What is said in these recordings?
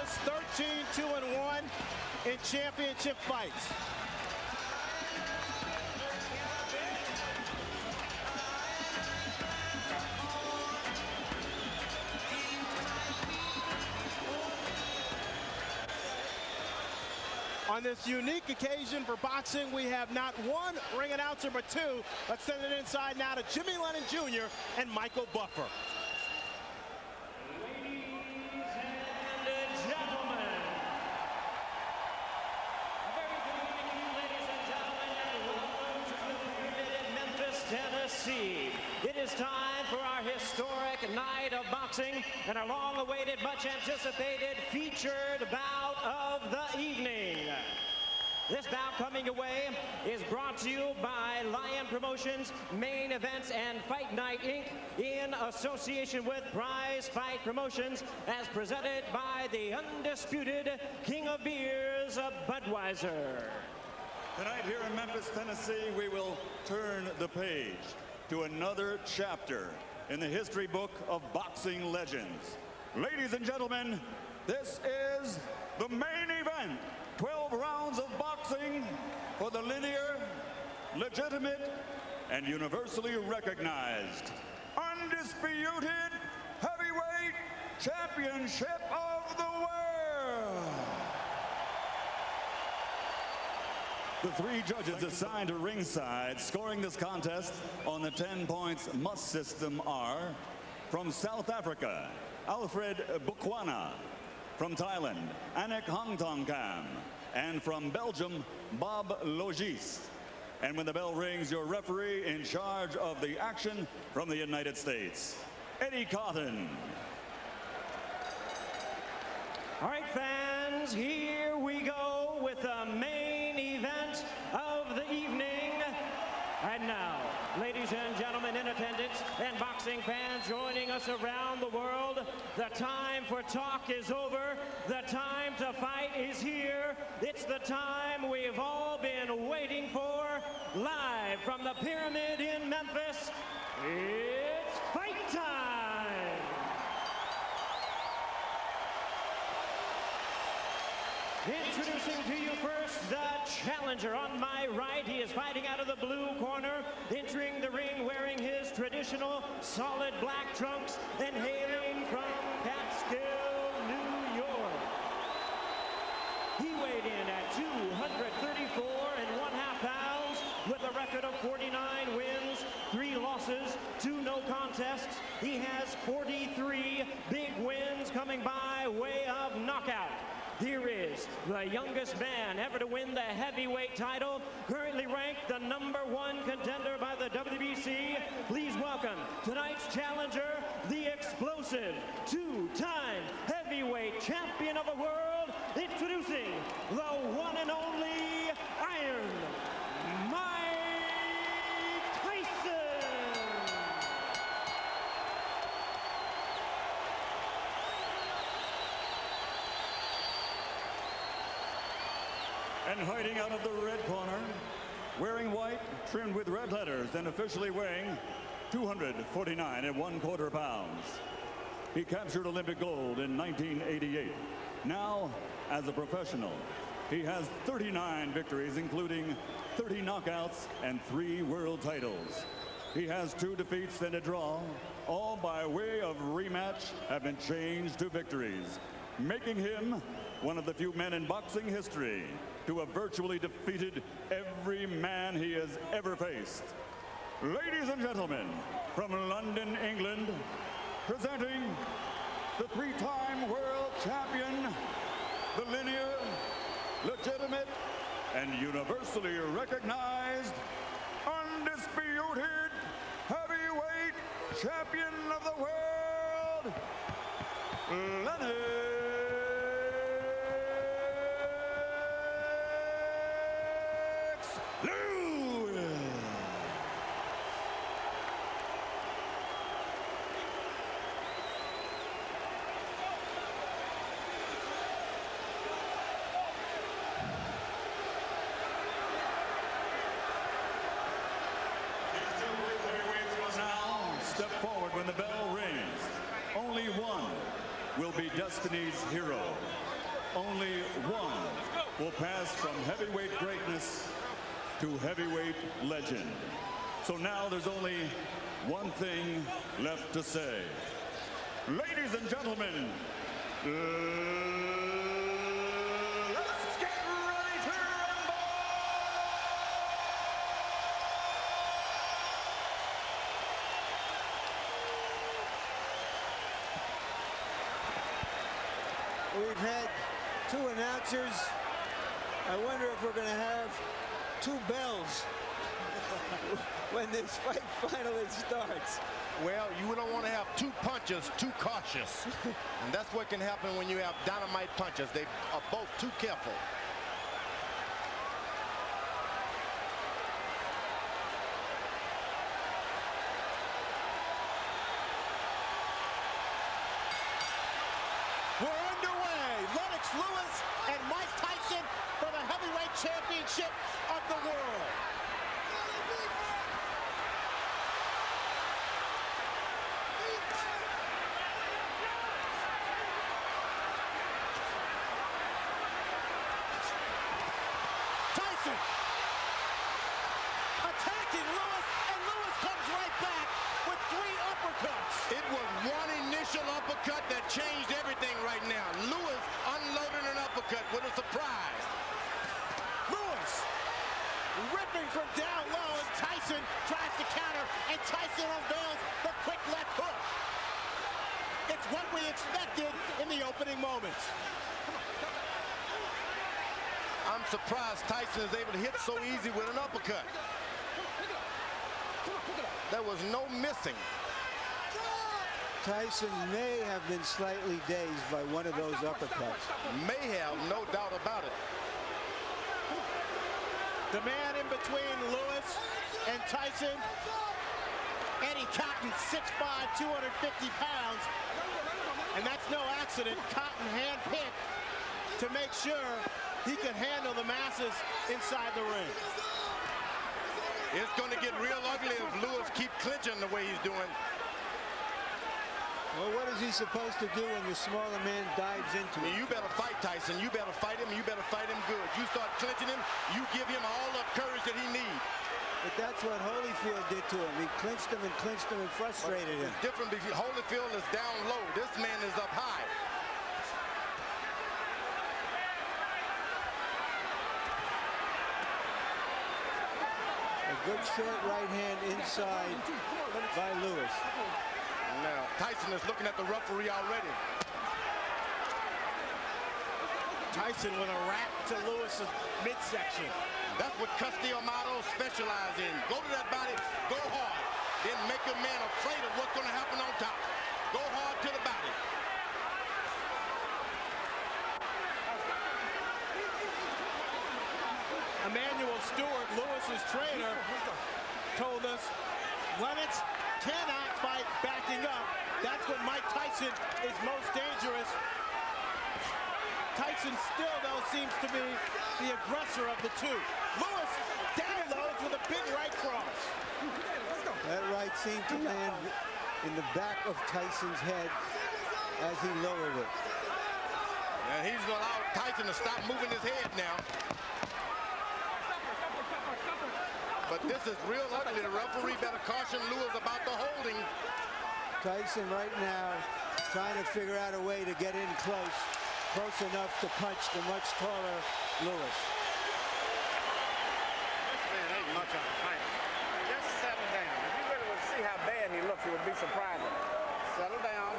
is 13-2-1 in championship fights. On this unique occasion for boxing, we have not one ring announcer, but two. Let's send it inside now to Jimmy Lennon Jr. and Michael Buffer. Ladies and gentlemen, a very good evening to you, ladies and gentlemen, and welcome to the Pyramid in Memphis, Tennessee. It is time for our historic night of boxing and our long-awaited, much-anticipated featured bout of the evening. This bout coming away is brought to you by Lion Promotions, Main Events, and Fight Night, Inc. in association with Prize Fight Promotions, as presented by the undisputed King of Beers, Budweiser. Tonight here in Memphis, Tennessee, we will turn the page to another chapter in the history book of boxing legends. Ladies and gentlemen, this is the main event. 12 rounds of boxing for the linear, legitimate, and universally recognized, undisputed heavyweight championship of the world. The three judges assigned to ringside scoring this contest on the 10 points must system are from South Africa, Alfred Bukwana; from Thailand, Anik Hongtongkam; and from Belgium, Bob Logis. And when the bell rings, your referee in charge of the action from the United States, Eddie Cotton. All right, fans, here we go with the main event of the evening. And now, ladies and gentlemen in attendance and boxing fans joining us around the world, the time for talk is over. The time to fight is here. It's the time we've all been waiting for. Live from the Pyramid in Memphis, it's fight time! Introducing to you first the challenger. On my right, he is fighting out of the blue corner, entering the ring wearing his traditional solid black trunks and hailing from Catskill, New York. He weighed in at 234 1/2 pounds with a record of 49 wins, 3 losses, 2 no contests. He has 43 big wins coming by way of knockout. Here is the youngest man ever to win the heavyweight title, currently ranked the #1 contender by the WBC. Please welcome tonight's challenger, the explosive 2-time heavyweight champion of the world, introducing the one and only Iron Mike Tyson. And fighting out of the red corner, wearing white, trimmed with red letters, and officially weighing 249 1/4 pounds. He captured Olympic gold in 1988. Now, as a professional, he has 39 victories, including 30 knockouts and 3 world titles. He has 2 defeats and a draw, all by way of rematch have been changed to victories, making him one of the few men in boxing history to have virtually defeated every man he has ever faced. Ladies and gentlemen, from London, England, presenting the 3-time world champion, the linear, legitimate, and universally recognized, undisputed heavyweight champion of the world, Lennox. Step forward when the bell rings. Only one will be Destiny's hero. only one will pass from heavyweight greatness to heavyweight legend. So now there's only one thing left to say. Ladies and gentlemen, let's get ready to rumble! We've had two announcers. I wonder if we're going to have two bells when this fight finally starts. Well, you don't want to have two punchers too cautious. And that's what can happen when you have dynamite punchers. They are both too careful. We're underway. Lennox Lewis and Mike Tyson for the heavyweight championship of the world. Tyson attacking Lewis, and Lewis comes right back with 3 uppercuts. It was one initial uppercut that changed everything right now. Lewis unloaded an uppercut with a surprise. Lewis ripping from down low, and Tyson tries to counter, and Tyson unveils the quick left hook. It's what we expected in the opening moments. I'm surprised Tyson is able to hit so easy with an uppercut. There was no missing. Tyson may have been slightly dazed by one of those uppercuts. May have, no doubt about it. The man in between Lewis and Tyson, Eddie Cotton, 6'5", 250 pounds. And that's no accident. Cotton handpicked to make sure he can handle the masses inside the ring. It's going to get real ugly if Lewis keeps clinching the way he's doing. Well, what is he supposed to do when the smaller man dives into him? You better fight Tyson. You better fight him. You better fight him good. You start clinching him, you give him all the courage that he needs. But that's what Holyfield did to him. He clinched him and frustrated him. It's different because Holyfield is down low. This man is up high. A good short right hand inside by Lewis. Now, Tyson is looking at the referee already. Tyson with a wrap to Lewis's midsection. That's what Castillo specialize in. Go to that body, go hard. Then make a man afraid of what's going to happen on top. Go hard to the body. Emmanuel Stewart, Lewis's trainer, told us Lennox cannot fight backing up. That's when Mike Tyson is most dangerous. Tyson still, though, seems to be the aggressor of the two. Lewis downloads with a big right cross. That right seemed to land in the back of Tyson's head as he lowered it. And he's allowed Tyson to stop moving his head now. But this is real ugly. The referee better caution Lewis about the holding. Tyson right now trying to figure out a way to get in close enough to punch the much taller Lewis. This man ain't much of a fighter. Just settle down. If you really would see how bad he looks, it would be surprising. Settle down,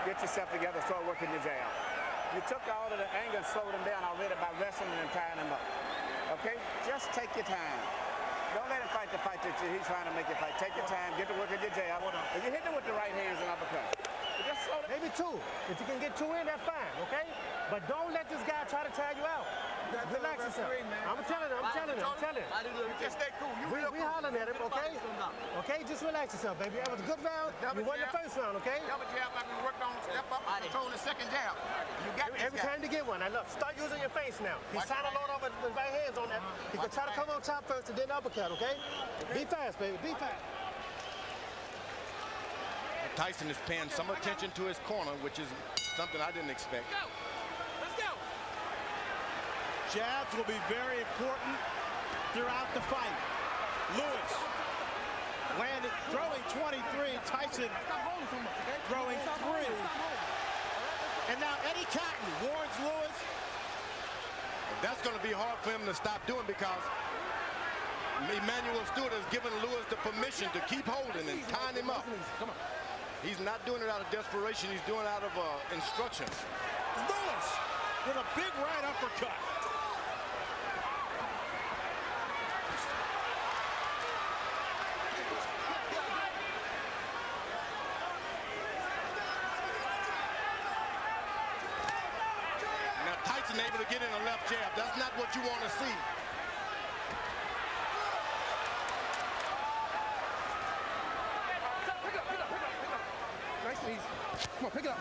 get yourself together, start working your jab. You took all of the anger and slowed him down already by wrestling and tying him up. Okay? Just take your time. Don't let him fight the fight that he's trying to make you fight. Take your time, get to work at your jab. And you hit him with the right hands and uppercut. Just slow down. Maybe 2. If you can get 2 in, that's fine, okay? But don't let this guy try to tire you out. Relax yourself. I'm telling him. Just stay cool. We hollering at him, okay? Okay, just relax yourself, baby. That was a good round. You won the first round, okay? Double jab like we worked on. Step up and control the second jab. You got this Every guy. time to get one. Now look, start using your face now. He's trying to load up with his right hands on that. He can try to come on top first and then uppercut, okay? Be fast, baby. Be fast. Tyson is paying some attention to his corner, which is something I didn't expect. Let's go. Jabs will be very important throughout the fight. Lewis landed, throwing 23. Tyson throwing 3. And now Eddie Cotton warns Lewis. That's going to be hard for him to stop doing because Emmanuel Stewart has given Lewis the permission to keep holding and tying him up. He's not doing it out of desperation. He's doing it out of instructions. Lewis with a big right uppercut. Now Tyson able to get in a left jab. That's not what you want to see. Come on, pick it up.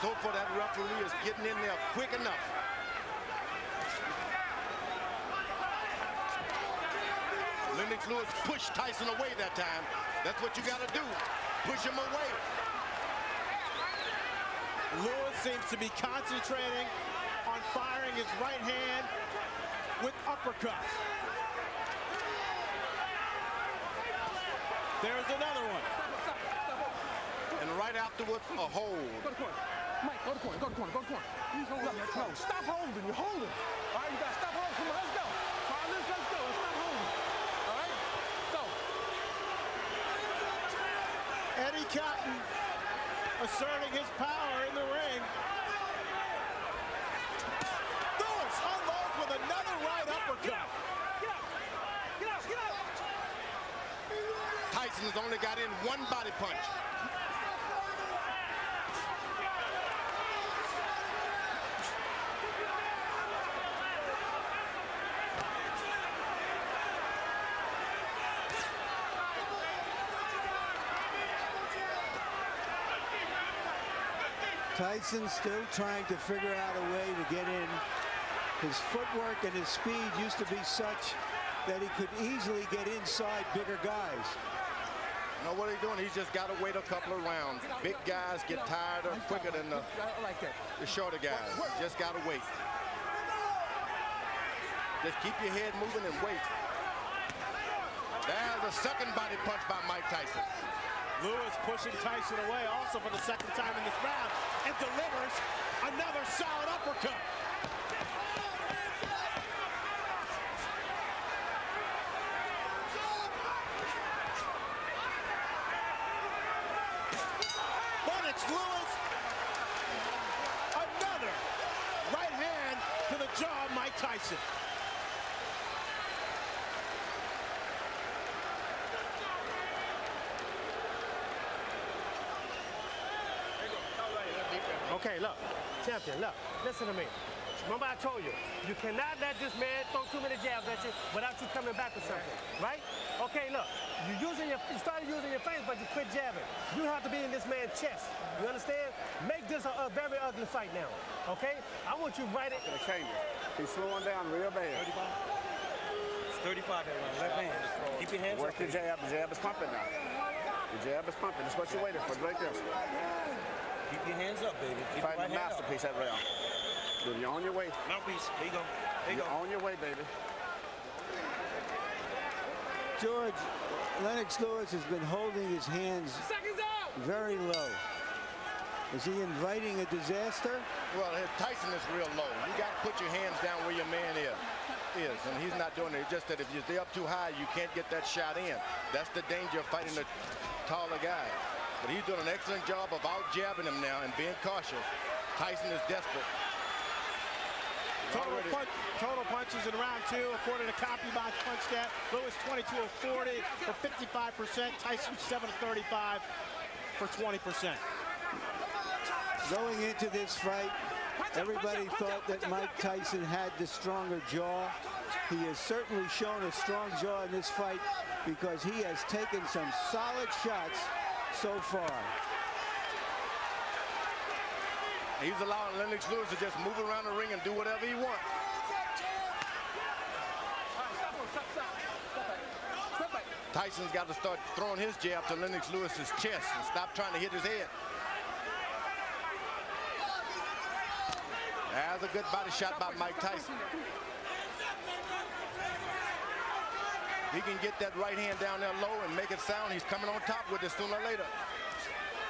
So far, that referee is getting in there quick enough. Lennox Lewis pushed Tyson away that time. That's what you got to do. Push him away. Lewis seems to be concentrating on firing his right hand with uppercuts. There's another one. And right afterwards, a hold. Go to corner. Mike, go to corner, go to corner, go to corner. He's holding that close. Stop holding, you're holding. All right, you got to stop holding. Come on, let's go. All right, let's go. Let's stop holding. All right, go. Eddie Cotton asserting his power in the ring. Lewis unloads with another right uppercut. Get up. Get up, get up. Tyson has only got in one body punch. Tyson still trying to figure out a way to get in. His footwork and his speed used to be such that he could easily get inside bigger guys. You know what he's doing? He's just got to wait a couple of rounds. Big guys get tired quicker than the shorter guys. Just got to wait. Just keep your head moving and wait. There's the second body punch by Mike Tyson. Lewis pushing Tyson away also for the second time in this round and delivers another solid uppercut. Lennox Lewis, another right hand to the jaw of Mike Tyson. Okay, look, champion, look, listen to me. Remember I told you, you cannot let this man throw too many jabs at you without you coming back with something, right? Okay, look, you started using your face, but you quit jabbing. You have to be in this man's chest. You understand? Make this a very ugly fight now, okay? I want you right in. Change it. He's slowing down real bad. 35 everyone. Left hand. Keep your hands Work up. the jab. The jab is pumping now. The jab is pumping. That's what you're waiting for. Right there. Keep your hands up, baby. Keep Fighting your the right hand up. masterpiece that round. Then you're on your way. Mouthpiece. There you go. There you You're go. on your way, baby. George, Lennox Lewis has been holding his hands very low. Is he inviting a disaster? Well, Tyson is real low. You got to put your hands down where your man is, and he's not doing it. It's just that if you stay up too high, you can't get that shot in. That's the danger of fighting the taller guy. But he's doing an excellent job of out-jabbing him now and being cautious. Tyson is desperate. Total punches in round 2, according to CompuBox Punch Stat. Lewis 22 of 40 for 55%. Tyson 7 of 35 for 20%. Going into this fight, everybody thought that Mike Tyson had the stronger jaw. He has certainly shown a strong jaw in this fight because he has taken some solid shots so far. He's allowing Lennox Lewis to just move around the ring and do whatever he wants. Tyson's got to start throwing his jab to Lennox Lewis's chest and stop trying to hit his head. There's was a good body shot by Mike Tyson. He can get that right hand down there low and make it sound. He's coming on top with it sooner or later.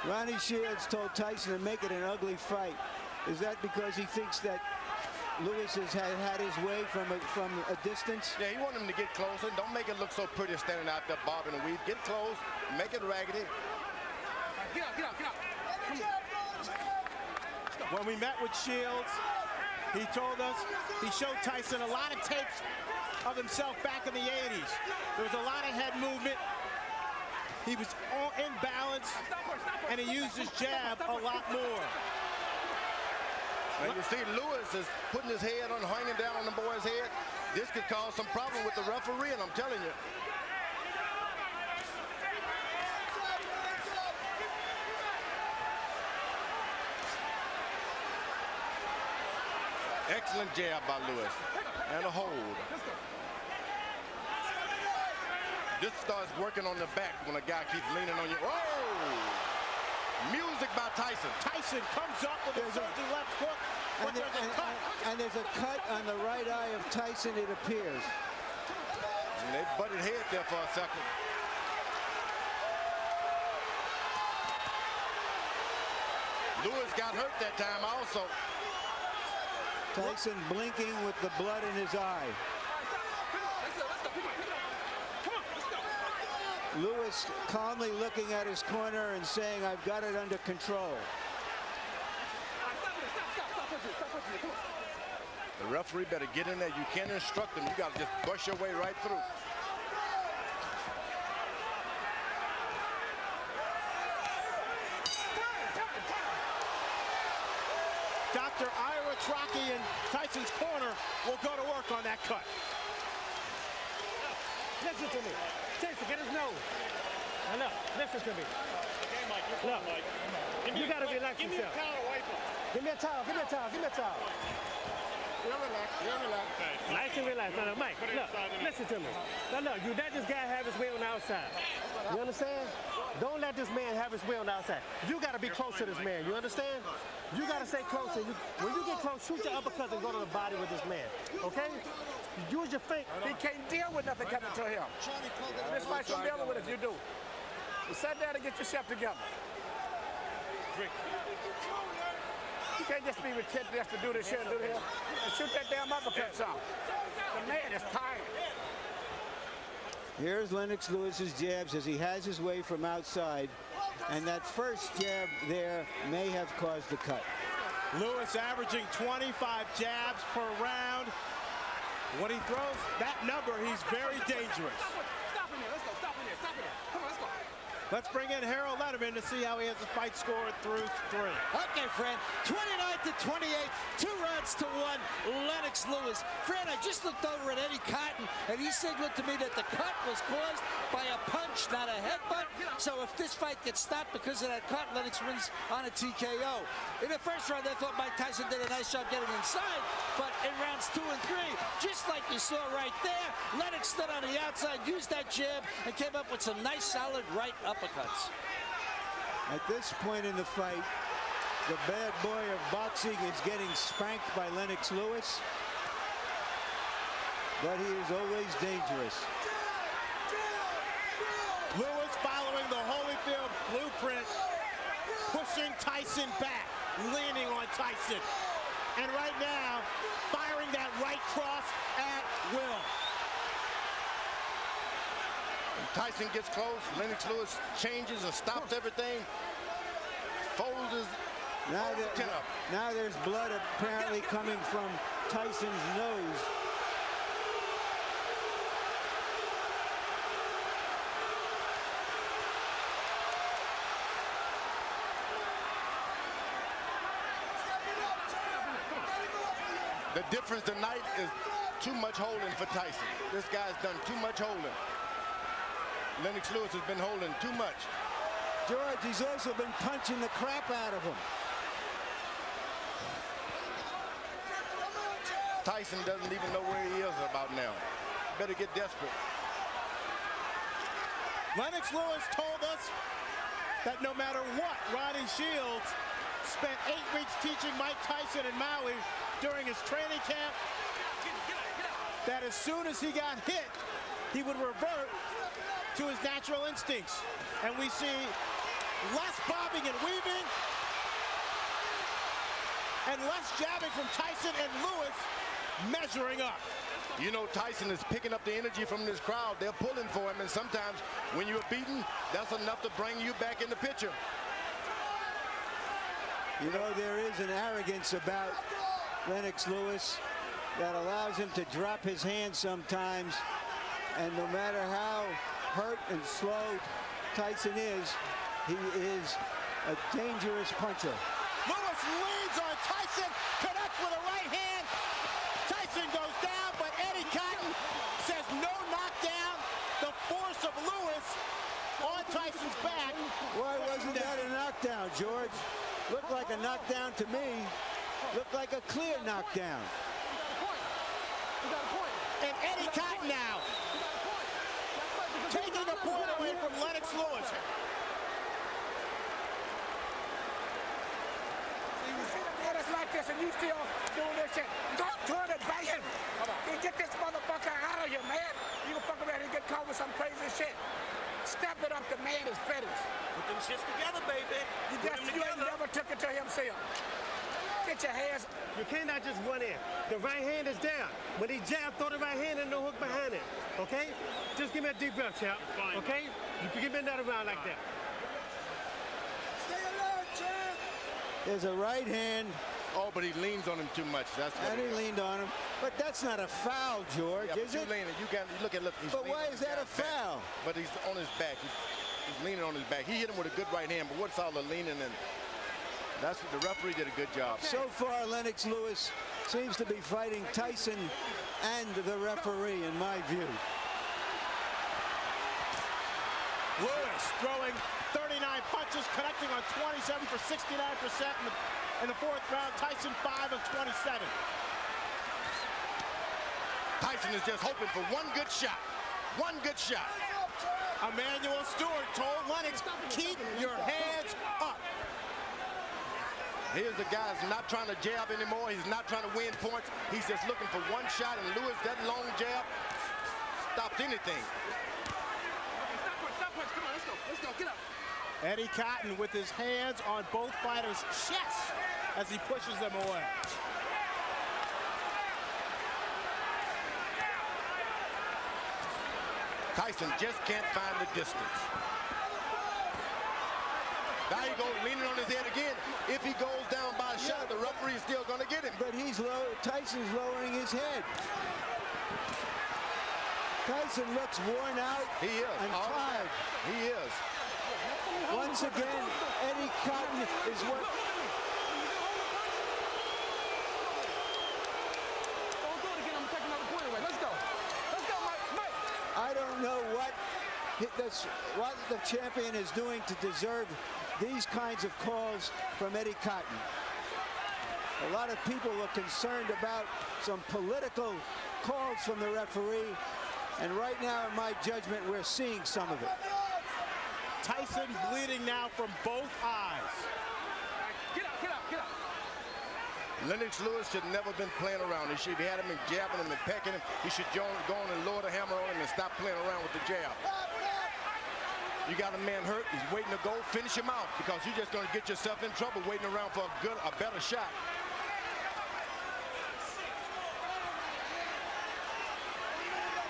Ronnie Shields told Tyson to make it an ugly fight. Is that because he thinks that Lewis has had his way from a distance? Yeah, he wants him to get closer. Don't make it look so pretty standing out there bobbing and weave. Get close, make it raggedy. Get out, get out, get out. When we met with Shields, he told us he showed Tyson a lot of tapes of himself back in the 80s. There was a lot of head movement. He was all in balance, and he used his jab a lot more. And you see Lewis is putting his head on, hanging down on the boy's head. This could cause some problem with the referee, and I'm telling you. Excellent jab by Lewis. And a hold. This starts working on the back when a guy keeps leaning on you. Oh! Music by Tyson. Tyson comes up with a surging left hook. And there's a cut on the right eye of Tyson, it appears. And they butted head there for a second. Lewis got hurt that time also. Tyson blinking with the blood in his eye. Lewis calmly looking at his corner and saying, I've got it under control. The referee better get in there. You can't instruct him. You got to just brush your way right through. Dr. Ira Trocchi in Tyson's corner will go to work on that cut. Listen to me. Tyson, get his nose. Now look, listen to me. Okay, Mike, you're Look, Mike. you got to relax Give me yourself. a towel to wipe him. Give me a towel, give me a towel, give me a towel. You're relaxed, you're relaxed. Nice and relaxed. Now, Mike, look, listen to me. Now, look, you let this guy have his way on the outside. You understand? Don't let this man have his way on the outside. You got to be close to this man. You understand? You got to stay close. When you get close, shoot your uppercut and go to the body with this man. Okay? Use your feet. He can't deal with nothing coming to him. This fight's gonna be over with if you do. You sit down and get yourself together. You can't just be retentive just to do this here and do this. And shoot that damn uppercut some. The man is tired. Here's Lennox Lewis's jabs as he has his way from outside. And that first jab there may have caused the cut. Lewis averaging 25 jabs per round. When he throws that number, he's very dangerous. Stop in there. Let's go. Stop in there. Stop in there. Come on, let's go. Let's bring in Harold Letterman to see how he has the fight scored through 3. Okay, Fred, 29-28, 2 rounds to 1, Lennox Lewis. Fred, I just looked over at Eddie Cotton, and he signaled to me that the cut was caused by a punch, not a headbutt. So if this fight gets stopped because of that cut, Lennox wins on a TKO. In the first round, I thought Mike Tyson did a nice job getting inside, but in rounds 2 and 3, just like you saw right there, Lennox stood on the outside, used that jab, and came up with some nice, solid right uppercuts. At this point in the fight, the bad boy of boxing is getting spanked by Lennox Lewis, but he is always dangerous. Lewis following the Holyfield blueprint, pushing Tyson back, leaning on Tyson. And right now, firing that right cross at will. Tyson gets close. Lennox Lewis changes and stops everything. Folds his chin up. Now there's blood apparently coming from Tyson's nose. The difference tonight is too much holding for Tyson. This guy's done too much holding. Lennox Lewis has been holding too much. George, he's also been punching the crap out of him. Tyson doesn't even know where he is about now. Better get desperate. Lennox Lewis told us that no matter what Ronnie Shields spent 8 weeks teaching Mike Tyson in Maui during his training camp that as soon as he got hit, he would revert to his natural instincts. And we see less bobbing and weaving and less jabbing from Tyson, and Lewis measuring up. You know, Tyson is picking up the energy from this crowd. They're pulling for him, and sometimes when you're beaten, that's enough to bring you back in the picture. You know, there is an arrogance about Lennox Lewis that allows him to drop his hands sometimes, and no matter how hurt and slow Tyson is, he is a dangerous puncher. Lewis leads on Tyson, connects with a right hand. Tyson goes down, but Eddie Cotton says no knockdown. The force of Lewis on Tyson's back. Why wasn't that a knockdown, George? Looked like a knockdown to me. Looked like a clear knockdown. And Eddie Cotton now taking the point away from Lennox Lewis. It's like this, and you still doing this shit. Don't turn it, banging. You get this motherfucker out of here, man. You can fuck around and get caught with some crazy shit. Step it up, the man is finished. Put them shits together, baby. You ain't never took it to himself. Get your hands. You cannot just run in. The right hand is down. When he jab, throw the right hand and no hook behind it. Okay? Just give me a deep breath, champ. Okay? You can give me another round like that. Stay alert, champ. There's a right hand. Oh, but he leans on him too much. That's what And he leaned on him. But that's not a foul, George, yeah, is it? Look. He's But why is that a foul? Back. But he's on his back. He's leaning on his back. He hit him with a good right hand, but what's all the leaning and that's what the referee did a good job. So far, Lennox Lewis seems to be fighting Tyson and the referee, in my view. Lewis throwing 39 punches, connecting on 27 for 69% in the fourth round. Tyson 5 of 27. Tyson is just hoping for one good shot. One good shot. Emmanuel Stewart told Lennox, keep your hands up. Here's the guy who's not trying to jab anymore. He's not trying to win points. He's just looking for one shot, and Lewis, that long jab stops anything. Come on, let's go, get up. Eddie Cotton with his hands on both fighters' chests as he pushes them away. Tyson just can't find the distance. Now he goes leaning on his head again. If he goes down by a shot, the referee is still going to get him. But Tyson's lowering his head. Tyson looks worn out He is. and tired. He is. Once again, Eddie Cotton is what... Don't do it again. I'm taking another point away. Let's go, Mike. I don't know what the champion is doing to deserve these kinds of calls from Eddie Cotton. A lot of people are concerned about some political calls from the referee, and right now, in my judgment, we're seeing some of it. Tyson bleeding now from both eyes. Get up. Lennox Lewis should never been playing around. He should have had him and jabbing him and pecking him. He should go on and lower the hammer on him and stop playing around with the jab. You got a man hurt. He's waiting to go. Finish him out, because you're just going to get yourself in trouble waiting around for a better shot.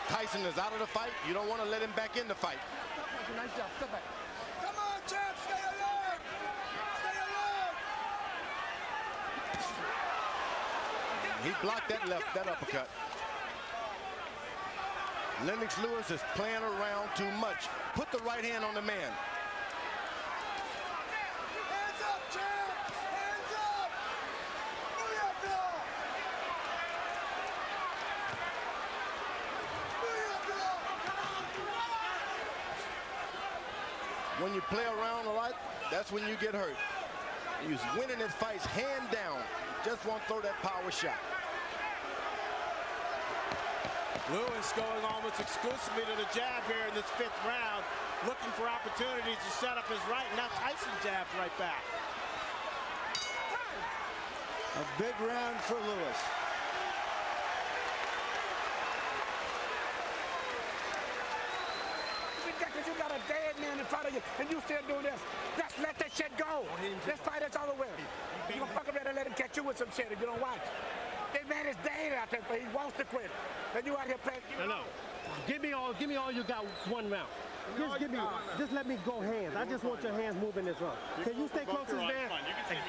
Tyson is out of the fight. You don't want to let him back in the fight. Nice job. Step back. Come on, champ. Stay alert. He blocked that uppercut. Lennox Lewis is playing around too much. Put the right hand on the man. Hands up, champ. Hands up. When you play around a lot, that's when you get hurt. He's winning his fights hand down. Just won't throw that power shot. Lewis going almost exclusively to the jab here in this fifth round, looking for opportunities to set up his right. Now Tyson jabs right back. A big round for Lewis. Because you got a dead man in front of you, and you still doing this. Just let that shit go. This fight is over with. You gonna fuck around and let him catch you with some shit if you don't watch. That man is dead out there, but he wants to quit. And you out here playing. No. Give me all you got one round. Just let me go hands. I just want your hands moving this round. Can you stay close to this man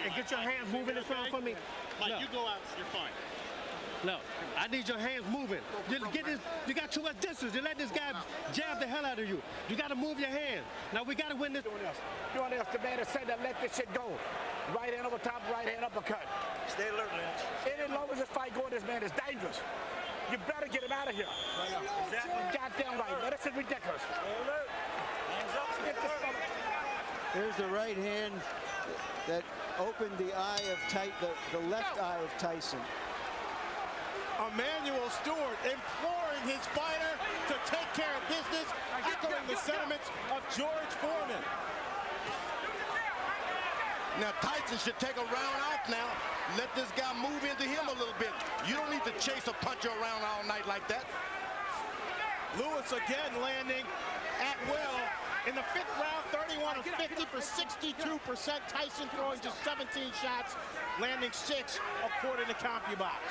and get your hands moving this round for me? Mike, you go out, you're fine. No, I need your hands moving. You got too much distance. You let this guy jab the hell out of you. You got to move your hands. Now we got to win this. Doing this, the man that said that let this shit go. Right hand over top, right hand uppercut. Stay alert, Lennox. Any longer this fight going, this man is dangerous. You better get him out of here. Exactly. Goddamn right. Now, this is ridiculous. Stay alert. Hands up, stay alert. Here's the right hand that opened the eye of the left eye of Tyson. Emmanuel Stewart imploring his fighter to take care of business, echoing the sentiments of George Foreman. Now Tyson should take a round off now. Let this guy move into him a little bit. You don't need to chase a puncher around all night like that. Lewis again landing at will. In the 5th round, 31 of 50 for 62%. Tyson throwing just 17 shots, landing 6 according to CompuBox.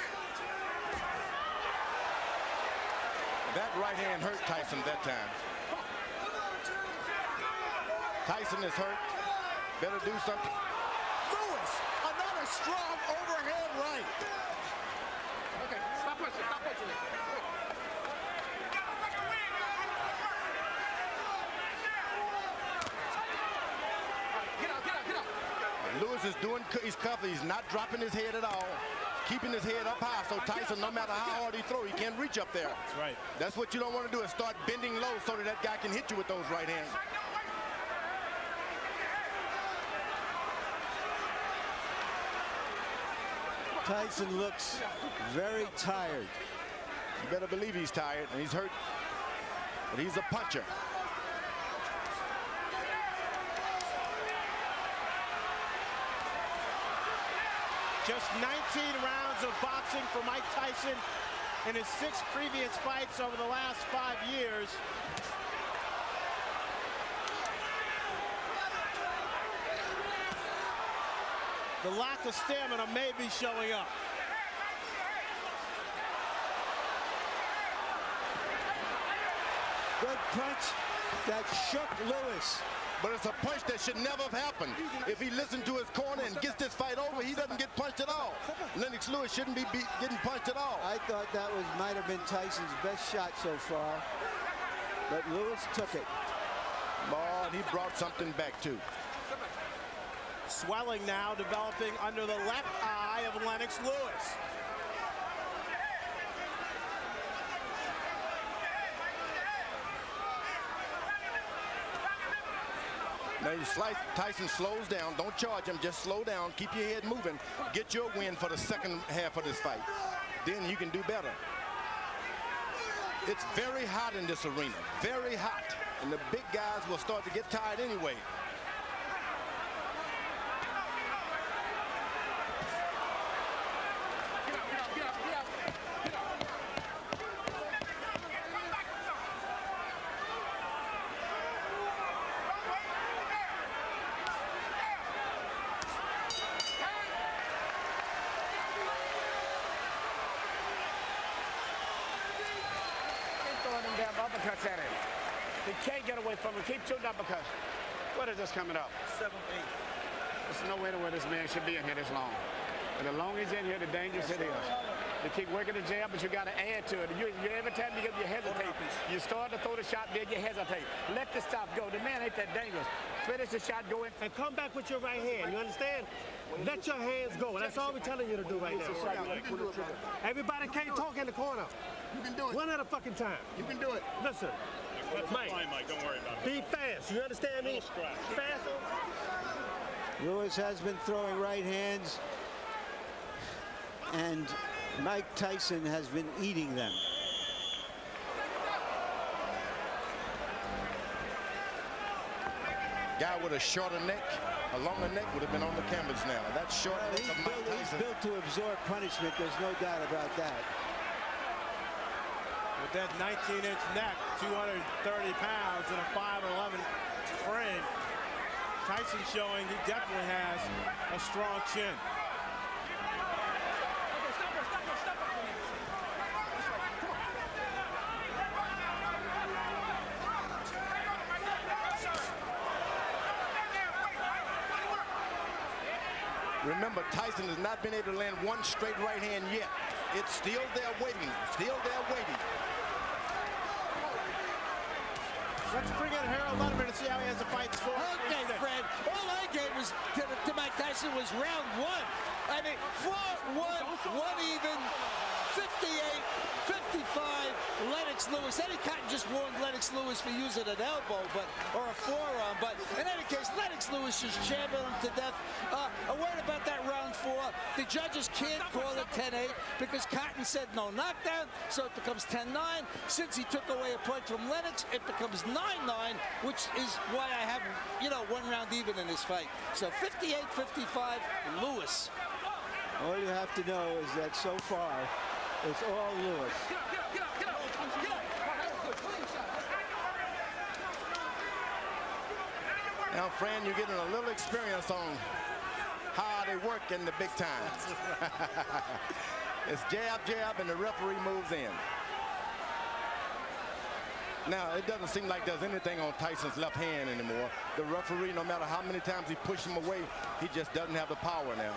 That right hand hurt Tyson that time. Tyson is hurt. Better do something. Lewis, another strong overhand right. Okay, stop pushing, stop pushing. Get out. Lewis is doing, he's covered. He's not dropping his head at all. Keeping his head up high, so Tyson, no matter how hard he throws, he can't reach up there. That's right. That's what you don't want to do, is start bending low so that guy can hit you with those right hands. Tyson looks very tired. You better believe he's tired, and he's hurt, but he's a puncher. Just 19 rounds of boxing for Mike Tyson in his 6 previous fights over the last 5 years. The lack of stamina may be showing up. Good punch that shook Lewis. But it's a punch that should never have happened. If he listened to his corner and gets this fight over, he doesn't get punched at all. Lennox Lewis shouldn't be getting punched at all. I thought that might have been Tyson's best shot so far, but Lewis took it. Boy, he brought something back too. Swelling now developing under the left eye of Lennox Lewis. Now you slice, Tyson slows down. Don't charge him, just slow down. Keep your head moving. Get your win for the second half of this fight. Then you can do better. It's very hot in this arena, very hot. And the big guys will start to get tired anyway. Uppercuts at him. He can't get away from him. Keep shooting uppercuts. What is this coming up? 7-8. There's no way to where this man should be in here this long. And the longer he's in here, the dangerous it is. You keep working the jab, but you got to add to it. Every time you hesitate, you start to throw the shot, then you hesitate. Let the stop go. The man ain't that dangerous. Finish the shot, go in. And come back with your right hand. You understand? Let your hands go. That's all we're telling you to do right now. Everybody can't talk in the corner. You can do it. One at a fucking time. You can do it. Listen, Mike, Don't worry about it. be fast. You understand me? Fast. Lewis has been throwing right hands, and Mike Tyson has been eating them. Guy with a shorter neck, a longer neck would have been on the canvas now. That short neck of Mike Tyson. He's built to absorb punishment. There's no doubt about that. With that 19-inch neck, 230 pounds, and a 5'11" frame, Tyson showing he definitely has a strong chin. Remember, Tyson has not been able to land one straight right hand yet. It's still there waiting, still there waiting. Let's bring in Harold Letterman and see how he has the fight score. Okay, Fred. All I gave was to Mike Tyson was round one. I mean, 4-1, one even, 58, 55, Lennox Lewis. Eddie Cotton just warned Lennox Lewis for using an elbow, or a forearm. But in any case, Lennox Lewis just champion him to death. A word about that round 4. The judges can't call it 10-8 because Cotton said no knockdown, so it becomes 10-9. Since he took away a point from Lennox, it becomes 9-9, which is why I have, one round even in this fight. So 58-55, Lewis. All you have to know is that so far, it's all Lewis. Now, Fran, you're getting a little experience on how they work in the big times. It's jab, jab, and the referee moves in. Now, it doesn't seem like there's anything on Tyson's left hand anymore. The referee, no matter how many times he pushes him away, he just doesn't have the power now.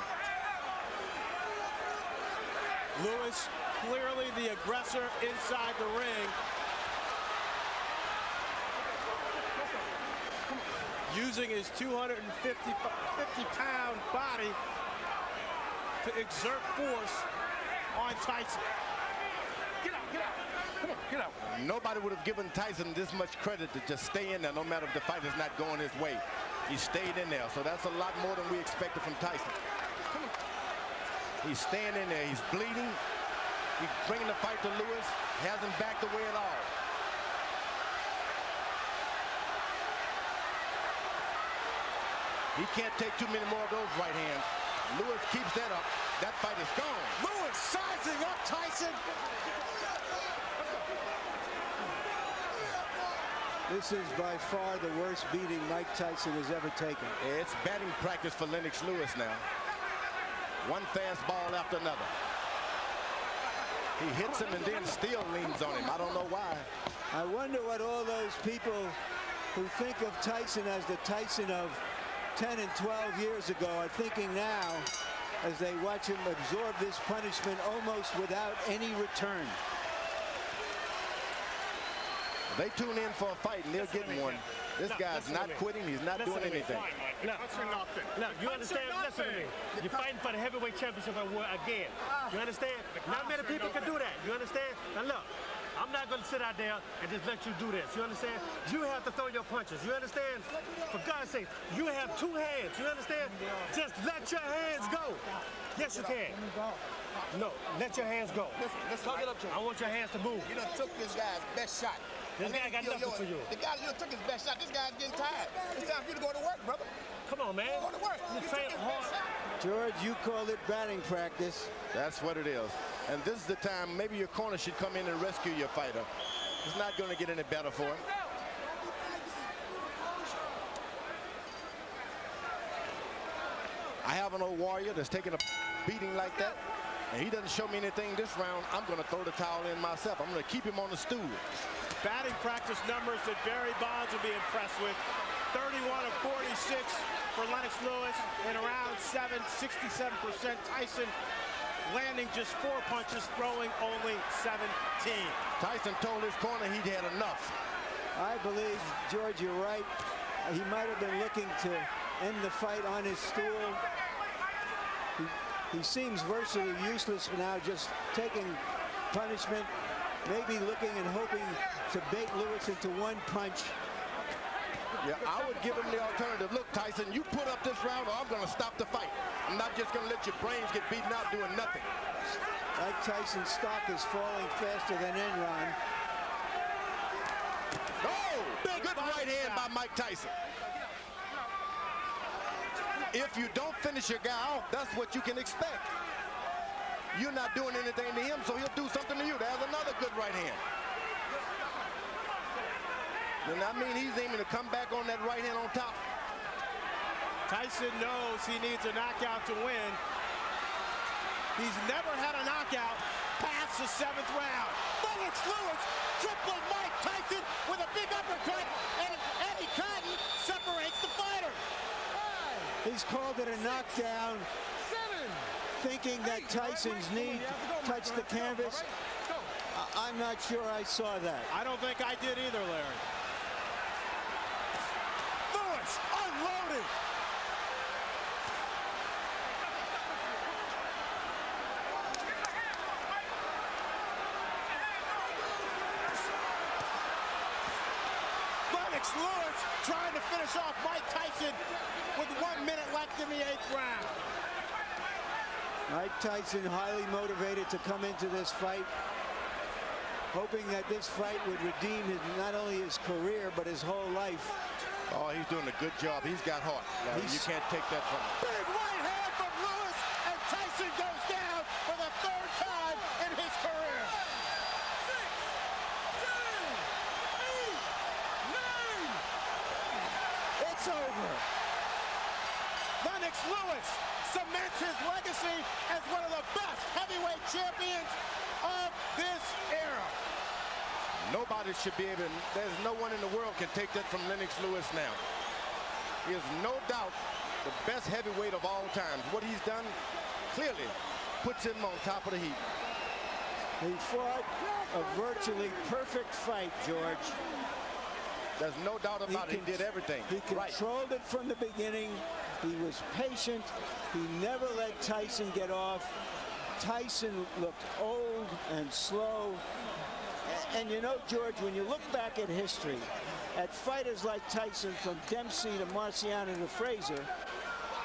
Lewis, clearly the aggressor inside the ring. Using his 250-pound body to exert force on Tyson. Get out, get out. Come on, get out. Nobody would have given Tyson this much credit to just stay in there no matter if the fight is not going his way. He stayed in there, so that's a lot more than we expected from Tyson. Come on. He's staying in there. He's bleeding. He's bringing the fight to Lewis. Hasn't backed away at all. He can't take too many more of those right hands. Lewis keeps that up. That fight is gone. Lewis sizing up Tyson. This is by far the worst beating Mike Tyson has ever taken. It's batting practice for Lennox Lewis now. One fastball after another. He hits him and then still leans on him. I don't know why. I wonder what all those people who think of Tyson as the Tyson of 10 and 12 years ago are thinking now as they watch him absorb this punishment almost without any return. They tune in for a fight and they're getting one. This guy's not quitting. He's not doing anything. Look, you understand? Listen to me. You're fighting for the heavyweight championship again. You understand? Not many people can do that. You understand? Now look, I'm not going to sit out there and just let you do this. You understand? You have to throw your punches. You understand? For God's sake, you have 2 hands. You understand? Just let your hands go. Yes, you can. No, let your hands go. Let's talk it up to him. I want your hands to move. You done took this guy's best shot. This guy got nothing for you. The guy you took his best shot. This guy's getting tired. It's time for you to go to work, brother. Come on, man. Go to work. You train hard. George, you called it batting practice. That's what it is. And this is the time maybe your corner should come in and rescue your fighter. It's not going to get any better for him. I have an old warrior that's taking a beating like that, and he doesn't show me anything this round. I'm going to throw the towel in myself. I'm going to keep him on the stool. Batting practice numbers that Barry Bonds will be impressed with. 31 of 46 for Lennox Lewis in round 7, 67%. Tyson landing just 4 punches, throwing only 17. Tyson told his corner he'd had enough. I believe, George, you're right. He might have been looking to end the fight on his stool. He seems virtually useless now, just taking punishment, maybe looking and hoping to bait Lewis into one punch. Yeah, I would give him the alternative. Look, Tyson, you put up this round or I'm going to stop the fight. I'm not just going to let your brains get beaten out doing nothing. Mike Tyson's stock is falling faster than Enron. Oh, good right hand by Mike Tyson. If you don't finish your guy off, that's what you can expect. You're not doing anything to him, so he'll do something to you. There's another good right hand. And I mean, he's aiming to come back on that right hand on top. Tyson knows he needs a knockout to win. He's never had a knockout past the 7th round. Lennox Lewis tripled Mike Tyson with a big uppercut, and Eddie Cotton separates the fighter. He's called it a knockdown, thinking that Tyson's knee touched the canvas. I'm not sure I saw that. I don't think I did either, Larry. Lewis unloaded. Lennox Lewis trying to finish off Mike Tyson with 1 minute left in the 8th round. Mike Tyson highly motivated to come into this fight, hoping that this fight would redeem not only his career, but his whole life. Oh, he's doing a good job. He's got heart. You can't take that from him. Big right hand from Lewis, and Tyson goes down for the 3rd time in his career. 6, 7, 8, 9. It's over. Lennox Lewis cements his legacy as one of the best heavyweight champions of this era. Nobody should be able to, there's no one in the world can take that from Lennox Lewis now. He is no doubt the best heavyweight of all time. What he's done clearly puts him on top of the heap. He fought a virtually perfect fight, George. There's no doubt about it. He did everything. He controlled it from the beginning. He was patient. He never let Tyson get off. Tyson looked old and slow. And you know, George, when you look back at history, at fighters like Tyson, from Dempsey to Marciano to Frazier,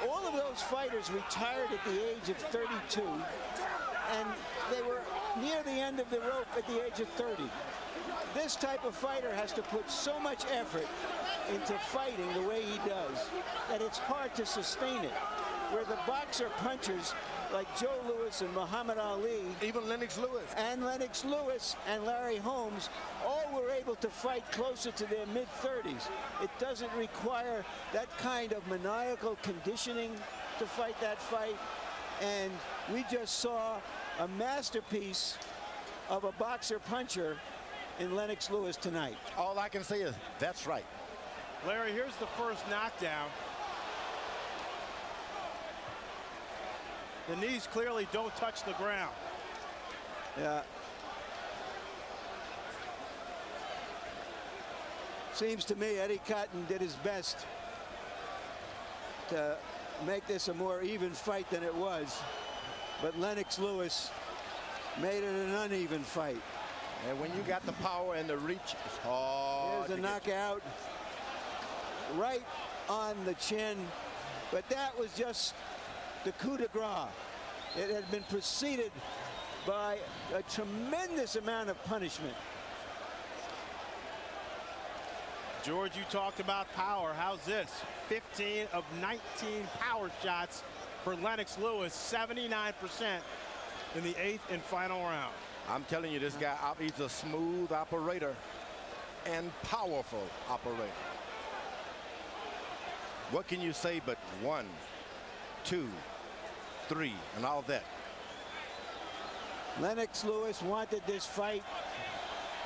all of those fighters retired at the age of 32, and they were near the end of the rope at the age of 30. This type of fighter has to put so much effort into fighting the way he does that it's hard to sustain it. Where the boxer punchers like Joe Louis and Muhammad Ali, even Lennox Lewis, and Larry Holmes, all were able to fight closer to their mid-30s. It doesn't require that kind of maniacal conditioning to fight that fight. And we just saw a masterpiece of a boxer puncher in Lennox Lewis tonight. All I can say is that's right. Larry, here's the first knockdown. The knees clearly don't touch the ground. Yeah. Seems to me Eddie Cotton did his best to make this a more even fight than it was. But Lennox Lewis made it an uneven fight. And when you got the power and the reach, it's hard. Here's a knockout right on the chin. But that was just the coup de grace. It had been preceded by a tremendous amount of punishment. George, you talked about power. How's this? 15 of 19 power shots for Lennox Lewis, 79% in the 8th and final round. I'm telling you, this guy, he's a smooth operator and powerful operator. What can you say but 1, 2, 3, and all that? Lennox Lewis wanted this fight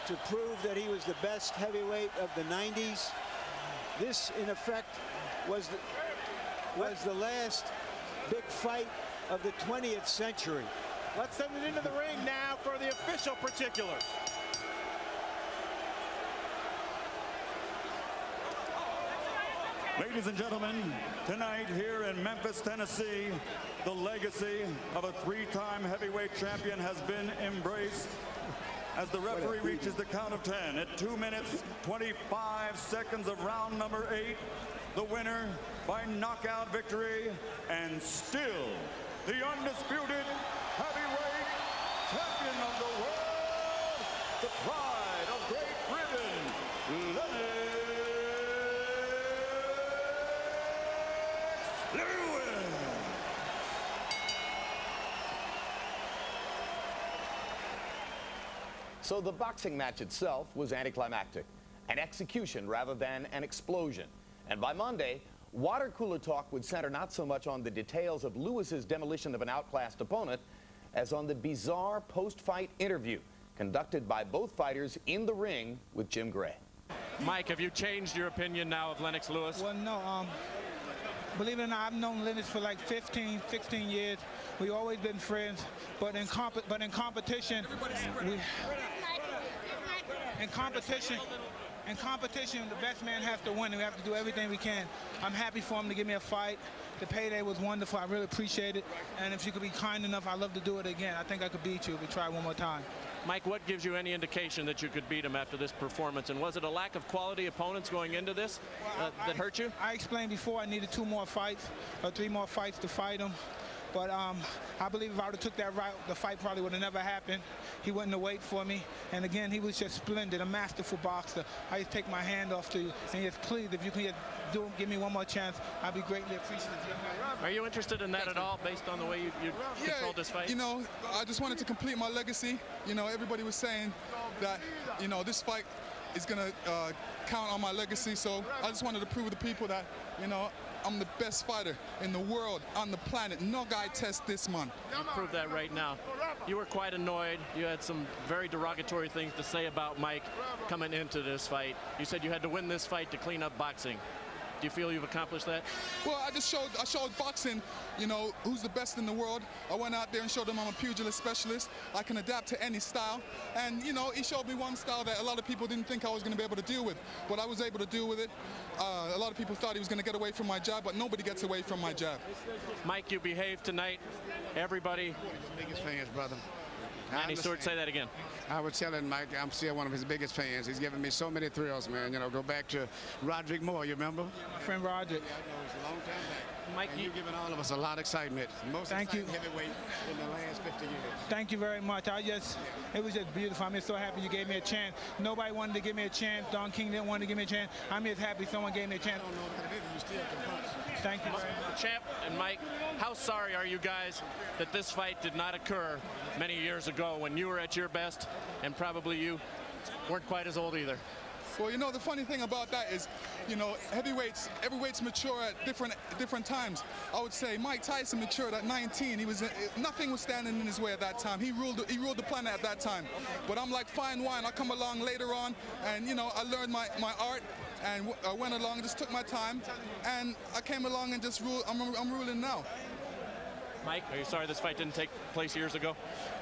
to prove that he was the best heavyweight of the 90s. This, in effect, was the last big fight of the 20th century. Let's send it into the ring now for the official particulars. Ladies and gentlemen, tonight here in Memphis, Tennessee, the legacy of a 3-time heavyweight champion has been embraced as the referee reaches the count of 10 at 2 minutes, 25 seconds of round number 8. The winner by knockout victory, and still the undisputed heavyweight champion of the world, the pride of Great Britain, Lennox Lewis. So the boxing match itself was anticlimactic, an execution rather than an explosion. And by Monday, water cooler talk would center not so much on the details of Lewis's demolition of an outclassed opponent as on the bizarre post-fight interview conducted by both fighters in the ring with Jim Gray. Mike, have you changed your opinion now of Lennox Lewis? Well, no. Believe it or not, I've known Lennox for like 15, 16 years. We've always been friends, but in competition, the best man has to win. We have to do everything we can. I'm happy for him to give me a fight. The payday was wonderful. I really appreciate it. And if you could be kind enough, I'd love to do it again. I think I could beat you if we try one more time. Mike, what gives you any indication that you could beat him after this performance? And was it a lack of quality opponents going into this that hurt you? I explained before I needed 2 more fights or 3 more fights to fight him. But I believe if I would have took that route, the fight probably would have never happened. He wouldn't have waited for me. And again, he was just splendid, a masterful boxer. I just take my hand off to you. And yes, please, if you can give me one more chance, I'd be greatly appreciative. Are you interested in that at all, based on the way you controlled this fight? You know, I just wanted to complete my legacy. You know, everybody was saying that, you know, this fight is going to count on my legacy. So I just wanted to prove to the people that, you know, I'm the best fighter in the world, on the planet. No guy tests this, man. You prove that right now. You were quite annoyed. You had some very derogatory things to say about Mike coming into this fight. You said you had to win this fight to clean up boxing. Do you feel you've accomplished that? Well, I showed boxing, you know, who's the best in the world. I went out there and showed them I'm a pugilist specialist. I can adapt to any style. And, you know, he showed me one style that a lot of people didn't think I was going to be able to deal with. But I was able to deal with it. A lot of people thought he was going to get away from my jab, but nobody gets away from my jab. Mike, you behaved tonight. Everybody. Biggest fans, brother. Manny Stewart, say that again. I was telling Mike, I'm still one of his biggest fans. He's given me so many thrills, man. You know, go back to Roderick Moore, you remember? My friend Roderick. Yeah, I know, it's a long time back. Mike, you've given all of us a lot of excitement. Most exciting heavyweight in the last 50 years. Thank you very much. It was just beautiful. I'm just so happy you gave me a chance. Nobody wanted to give me a chance. Don King didn't want to give me a chance. I'm just happy someone gave me a chance. I don't know what it is. You still can punch. Thank you very much. Champ and Mike, how sorry are you guys that this fight did not occur many years ago when you were at your best and probably you weren't quite as old either? Well, you know, the funny thing about that is, you know, heavyweights mature at different times. I would say Mike Tyson matured at 19. Nothing was standing in his way at that time. He ruled the planet at that time. But I'm like fine wine. I come along later on, and, you know, I learned my art, and I went along, just took my time, and I came along and just ruled. I'm ruling now. Mike, are you sorry this fight didn't take place years ago?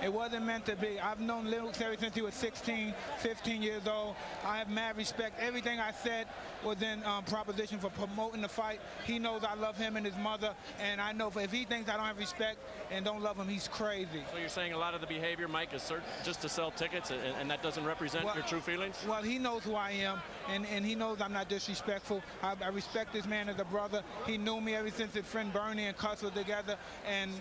It wasn't meant to be. I've known Lennox ever since he was 16, 15 years old. I have mad respect. Everything I said was in proposition for promoting the fight. He knows I love him and his mother, and I know if he thinks I don't have respect and don't love him, he's crazy. So you're saying a lot of the behavior, Mike, is just to sell tickets, and that doesn't represent your true feelings? Well, he knows who I am, and he knows I'm not disrespectful. I respect this man as a brother. He knew me ever since his friend Bernie and Cuss were together, and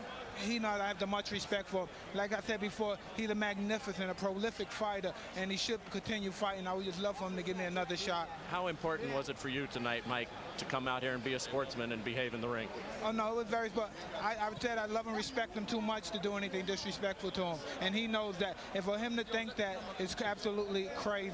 he knows I have the much respect for him. Like I said before, he's a magnificent, a prolific fighter, and he should continue fighting. I would just love for him to give me another shot. How important was it for you tonight, Mike, to come out here and be a sportsman and behave in the ring? Oh, no, it was very, but I said I love and respect him too much to do anything disrespectful to him. And he knows that. And for him to think that is absolutely crazy.